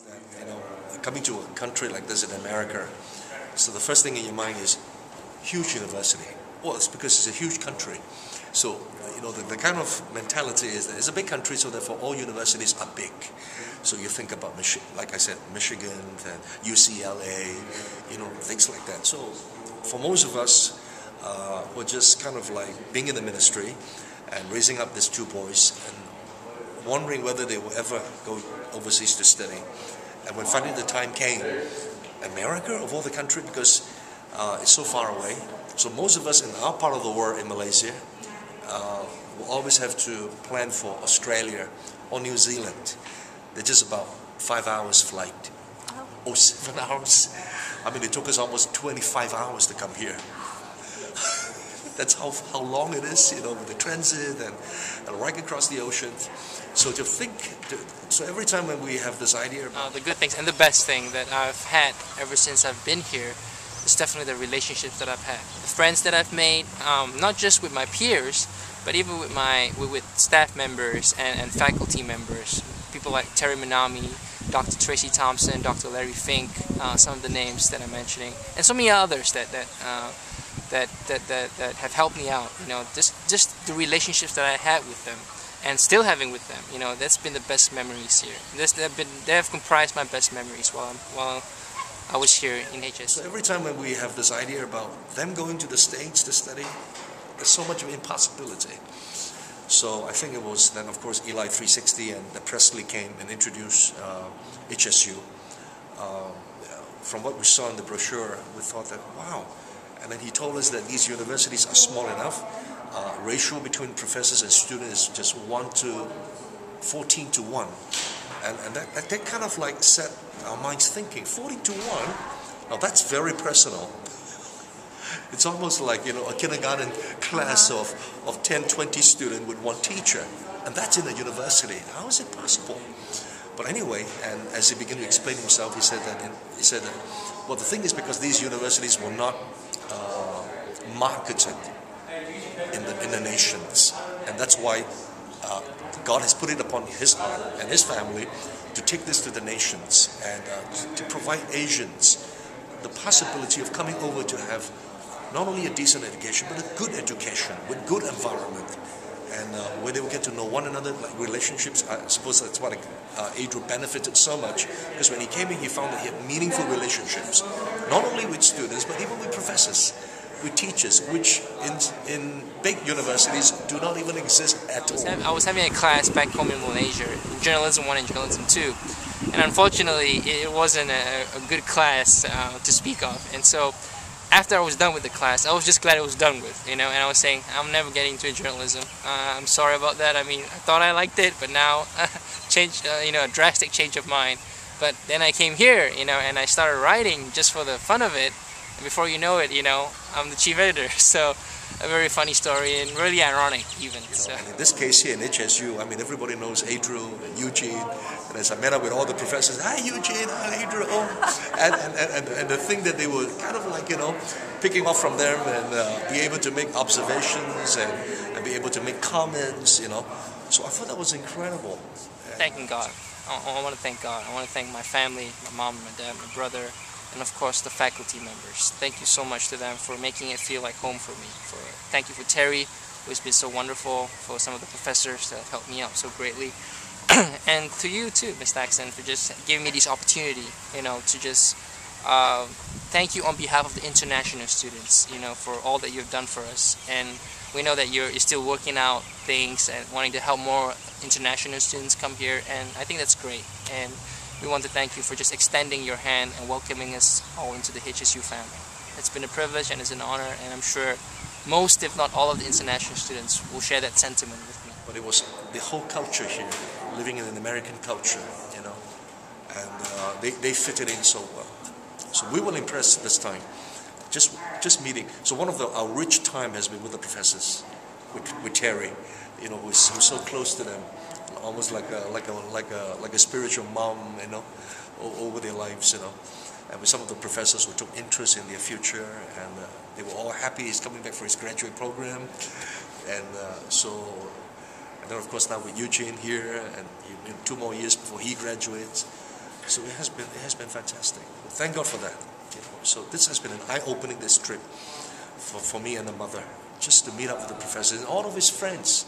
That, coming to a country like this in America, so the first thing in your mind is huge university. Well, it's because it's a huge country. So, the kind of mentality is that it's a big country, so therefore all universities are big. So you think about, like I said, Michigan and UCLA, things like that. So for most of us, we're just kind of like being in the ministry and raising up these two boys and wondering whether they will ever go overseas to study. And when finally the time came, America of all the country, because it's so far away. So most of us in our part of the world, in Malaysia, will always have to plan for Australia or New Zealand. They're just about 5 hours flight. Oh, 7 hours. I mean, it took us almost 25 hours to come here. That's how long it is, with the transit and right across the ocean. So so every time when we have this idea about the good things and the best thing that I've had ever since I've been here is definitely the relationships that I've had, the friends that I've made, not just with my peers, but even with staff members and faculty members, people like Terry Minami, Dr. Tracy Thompson, Dr. Larry Fink, some of the names that I'm mentioning, and so many others that have helped me out. Just the relationships that I had with them and still having with them. That's been the best memories here. They have comprised my best memories while I was here in HS. So every time when we have this idea about them going to the States to study, there's so much of impossibility. So I think it was then, of course, Eli 360 and Presley came and introduced HSU. From what we saw in the brochure, we thought that, wow. And then he told us that these universities are small enough. Ratio between professors and students is just 1 to 14 to 1. And that kind of like set our minds thinking, 14 to 1? Now that's very personal. It's almost like, a kindergarten class of 10, 20 students with one teacher. And that's in a university. How is it possible? But anyway, and as he began to explain himself, he said that, well, the thing is because these universities were not marketed in the nations. And that's why God has put it upon his heart and his family to take this to the nations and to provide Asians the possibility of coming over to have not only a decent education, but a good education with good environment, and where they will get to know one another, like relationships. I suppose that's why Adriel benefited so much, because when he came in, he found that he had meaningful relationships, not only with students, but even with professors, with teachers, which in big universities do not even exist at all. I was having a class back home in Malaysia, Journalism 1 and Journalism 2, and unfortunately, it wasn't a good class to speak of, and so after I was done with the class, I was just glad it was done with, and I was saying, I'm never getting into journalism. I'm sorry about that. I mean, I thought I liked it, but now, a drastic change of mind. But then I came here, and I started writing just for the fun of it. And before you know it, I'm the chief editor. So, a very funny story and really ironic even. And in this case here in HSU, I mean, everybody knows Adriel and Eugene. And as I met up with all the professors, hi Eugene, hi Adriel. And the thing that they were kind of like, picking off from them and be able to make observations and be able to make comments, So I thought that was incredible. Thanking God. I want to thank God. I want to thank my family, my mom, my dad, my brother, and of course the faculty members. Thank you so much to them for making it feel like home for me. Thank you for Terry, who's been so wonderful, for some of the professors that have helped me out so greatly, and to you too, Ms. Daxon, for just giving me this opportunity, to just thank you on behalf of the international students, for all that you've done for us. And we know that you're still working out things and wanting to help more international students come here, and I think that's great. And we want to thank you for just extending your hand and welcoming us all into the HSU family. It's been a privilege and it's an honor, and I'm sure most, if not all, of the international students will share that sentiment with me. But it was the whole culture here, living in an American culture, and they fitted in so well. So we were impressed this time, just meeting. So one of our rich time has been with the professors, with Terry, who's so close to them. Almost like a spiritual mom, over their lives, and with some of the professors who took interest in their future, and they were all happy he's coming back for his graduate program, and then of course now with Eugene here, and 2 more years before he graduates, So it has been fantastic. Thank God for that. You know. So this has been an eye-opening, this trip for me and the mother, just to meet up with the professor and all of his friends.